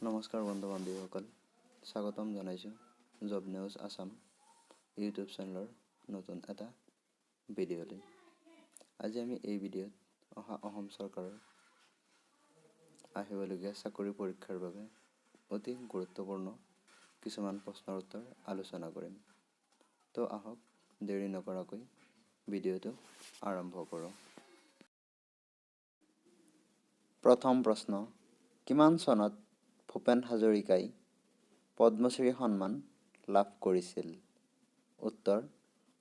নমস্কাৰ বন্ধু বান্ধৱীসকল, স্বাগতম জনাইছোঁ জব নিউজ আছাম ইউটিউব চেনেলৰ নতুন এটা ভিডিঅ'লৈ। আজি আমি এই ভিডিঅ'ত অসম চৰকাৰৰ আহিবলগীয়া চাকৰি পৰীক্ষাৰ বাবে অতি গুৰুত্বপূৰ্ণ কিছুমান প্ৰশ্নৰ উত্তৰ আলোচনা কৰিম। তো আহক দেৰি নকৰাকৈ ভিডিঅ'টো আৰম্ভ কৰোঁ। প্ৰথম প্ৰশ্ন, কিমান চনত ভূপেন হাজৰিকাই পদ্মশ্ৰী সন্মান লাভ কৰিছিল? উত্তৰ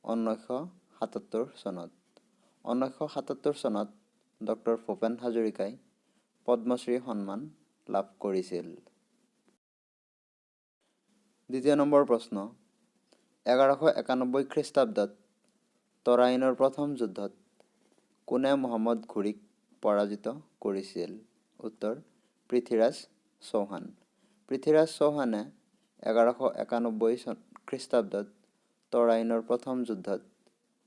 1977 চনত। 1977 চনত ডক্টৰ ভূপেন হাজৰিকাই পদ্মশ্ৰী সন্মান লাভ কৰিছিল। দ্বিতীয় নম্বৰ প্ৰশ্ন, 1191 খ্ৰীষ্টাব্দত তৰাইনৰ প্ৰথম যুদ্ধত কোনে মহম্মদ ঘুৰিক পৰাজিত কৰিছিল? উত্তৰ পৃথ্বীৰাজ চৌহান। পৃথ্বীৰাজ চৌহানে 1191 খ্ৰীষ্টাব্দত তৰাইনৰ প্ৰথম যুদ্ধত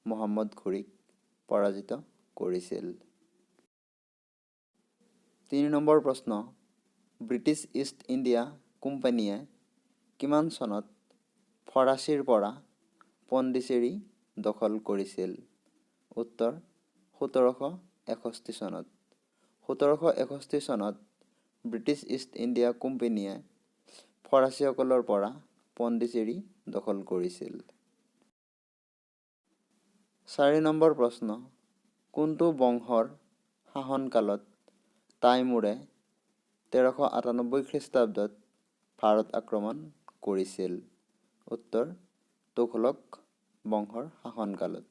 মহম্মদ ঘুৰিক পৰাজিত কৰিছিল। 3 নম্বৰ প্ৰশ্ন, ব্ৰিটিছ ইষ্ট ইণ্ডিয়া কোম্পানীয়ে কিমান চনত ফৰাচীৰ পৰা পণ্ডিচেৰী দখল কৰিছিল? উত্তৰ 1761 চনত। 1761 চনত ব্ৰিটিছ ইষ্ট ইণ্ডিয়া কোম্পানীয়ে ফৰাচীসকলৰ পৰা পণ্ডিচেৰী দখল কৰিছিল। 4 নম্বৰ প্ৰশ্ন, কোনটো বংশৰ শাসনকালত তাইমুৰে 1398 খ্ৰীষ্টাব্দত ভাৰত আক্ৰমণ কৰিছিল? উত্তৰ তুঘলক বংশৰ শাসনকালত।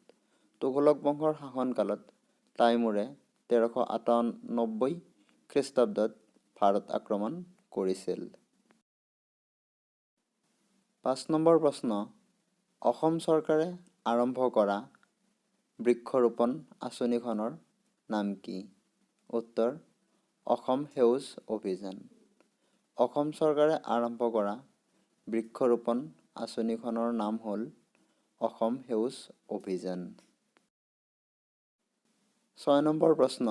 তুঘলক বংশৰ শাসনকালত তাইমুৰে 1398 খ্ৰীষ্টাব্দত ভাৰত আক্ৰমণ কৰিছিল। 5 নম্বৰ প্ৰশ্ন, অসম চৰকাৰে আৰম্ভ কৰা বৃক্ষৰোপণ আঁচনিখনৰ নাম কি? উত্তৰ অসম সেউজ অভিযান। অসম চৰকাৰে আৰম্ভ কৰা বৃক্ষৰোপণ আঁচনিখনৰ নাম হ'ল অসম সেউজ অভিযান। 6 নম্বৰ প্ৰশ্ন,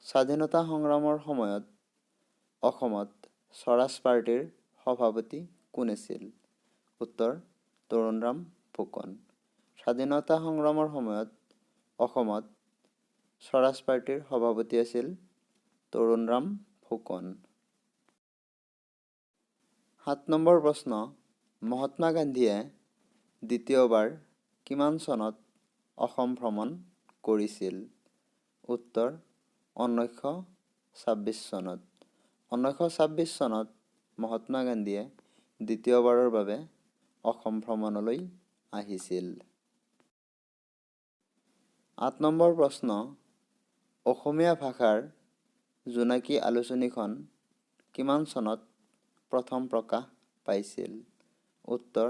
স্বাধীনতা সংগ্ৰামৰ সময়ত অসমত স্বৰাজ পাৰ্টীৰ সভাপতি কোন আছিল? উত্তৰ তৰুণৰাম ফুকন। স্বাধীনতা সংগ্ৰামৰ সময়ত অসমত স্বৰাজ পাৰ্টীৰ সভাপতি আছিল তৰুণৰাম ফুকন। 7 নম্বৰ প্ৰশ্ন, মহাত্মা গান্ধীয়ে দ্বিতীয়বাৰ কিমান চনত অসম ভ্ৰমণ কৰিছিল? উত্তৰ 1926 চনত। 1926 চনত মহাত্মা গান্ধীয়ে দ্বিতীয়বাৰৰ বাবে অসম ভ্ৰমণলৈ আহিছিল। 8 নম্বৰ প্ৰশ্ন, অসমীয়া ভাষাৰ জোনাকী আলোচনীখন কিমান চনত প্ৰথম প্ৰকাশ পাইছিল? উত্তৰ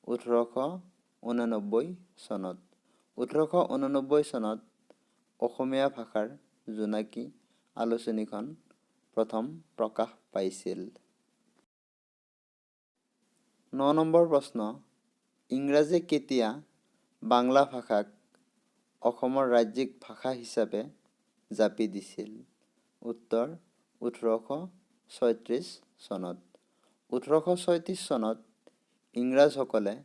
1889 চনত। 1889 চনত অসমীয়া ভাষাৰ জোনাকী আলোচনীখন প্ৰথম প্ৰকাশ পাইছিল। 9 নম্বৰ প্ৰশ্ন, ইংৰাজে কেতিয়া বাংলা ভাষাক অসমৰ ৰাজ্যিক ভাষা হিচাপে জাপি দিছিল? উত্তৰ 1836 চনত। 1836 চনত ইংৰাজসকলে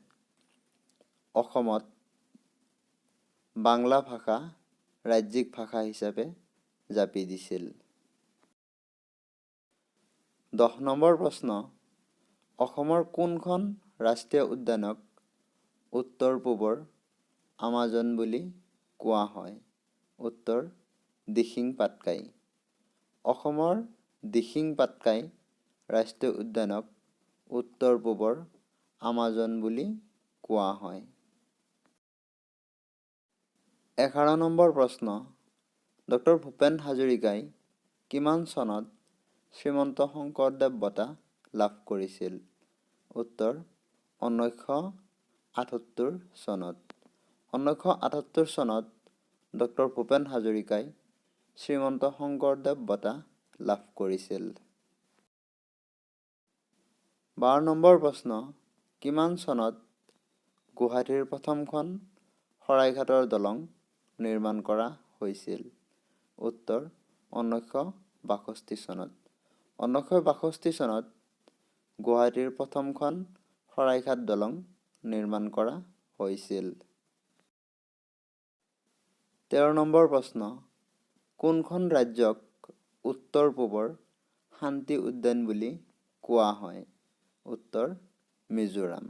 অসমত বাংলা ভাষা ৰাজ্যিক ভাষা হিচাপে জাপি দিছিল। 10 নম্বৰ প্ৰশ্ন, অসমৰ কোনখন ৰাষ্ট্ৰীয় উদ্যানক উত্তৰ পূবৰ আমাজন বুলি কোৱা হয়? উত্তৰ দিহিং পাটকাই। অসমৰ দিহিং পাটকাই ৰাষ্ট্ৰীয় উদ্যানক উত্তৰ পূবৰ আমাজন বুলি কোৱা হয়। 11 নম্বৰ প্ৰশ্ন, ডক্টৰ ভূপেন হাজৰিকাই কিমান চনত শ্ৰীমন্ত শংকৰদেৱ বঁটা লাভ কৰিছিল? উত্তৰ 1978 চনত। 1978 চনত ডক্টৰ ভূপেন হাজৰিকাই শ্ৰীমন্ত শংকৰদেৱ বঁটা লাভ কৰিছিল। 12 নম্বৰ প্ৰশ্ন, কিমান চনত গুৱাহাটীৰ প্ৰথমখন শৰাইঘাটৰ দলং নিৰ্মাণ কৰা হৈছিল? উত্তৰ 1962 চনত। 1962 চনত গুৱাহাটীৰ প্ৰথমখন শৰাইঘাট দলং নিৰ্মাণ কৰা হৈছিল? 13 নম্বৰ প্ৰশ্ন, কোনখন ৰাজ্যক উত্তৰ পূবৰ শান্তি উদ্যান বুলি কোৱা হয়? উত্তৰ মিজোৰাম।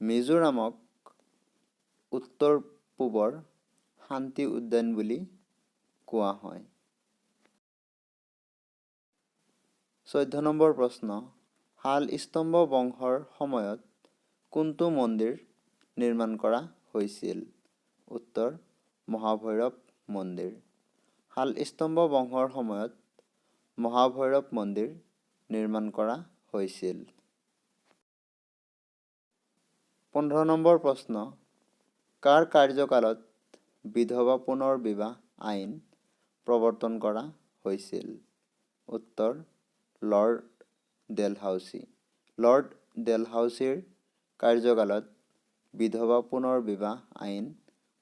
মিজোৰামক উত্তৰ পূবৰ শান্তি উদ্যান বুলি কোৱা হয়। 14 নম্বৰ প্ৰশ্ন, শালস্তম্ভ বংশৰ সময়ত কোনটো মন্দিৰ নিৰ্মাণ কৰা হৈছিল? উত্তৰ মহাভৈৰৱ মন্দিৰ। শালস্তম্ভ বংশৰ সময়ত মহাভৈৰৱ মন্দিৰ নিৰ্মাণ কৰা হৈছিল। 15 নম্বৰ প্ৰশ্ন, কাৰ কাৰ্যকালত বিধৱা পুনৰ বিবাহ আইন প্ৰৱৰ্তন কৰা হৈছিল? উত্তৰ লৰ্ড ডেলহাউচি। লৰ্ড ডেলহাউচিৰ কাৰ্যকালত বিধৱা পুনৰ বিবাহ আইন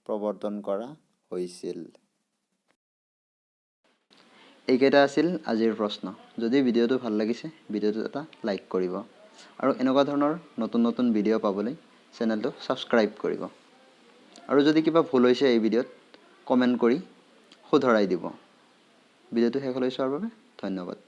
প্ৰৱৰ্তন কৰা হৈছিল। এইকেইটা আছিল আজিৰ প্ৰশ্ন। যদি ভিডিঅ'টো ভাল লাগিছে, ভিডিঅ'টো এটা লাইক কৰিব আৰু এনেকুৱা ধৰণৰ নতুন নতুন ভিডিঅ' পাবলৈ চেনেলটো ছাবস্ক্ৰাইব কৰিব। আৰু যদি কিবা ভুল হৈছে এই ভিডিঅ'ত কমেণ্ট কৰি শুধৰাই দিব। ভিডিঅ'টো শেষলৈ চোৱাৰ বাবে ধন্যবাদ।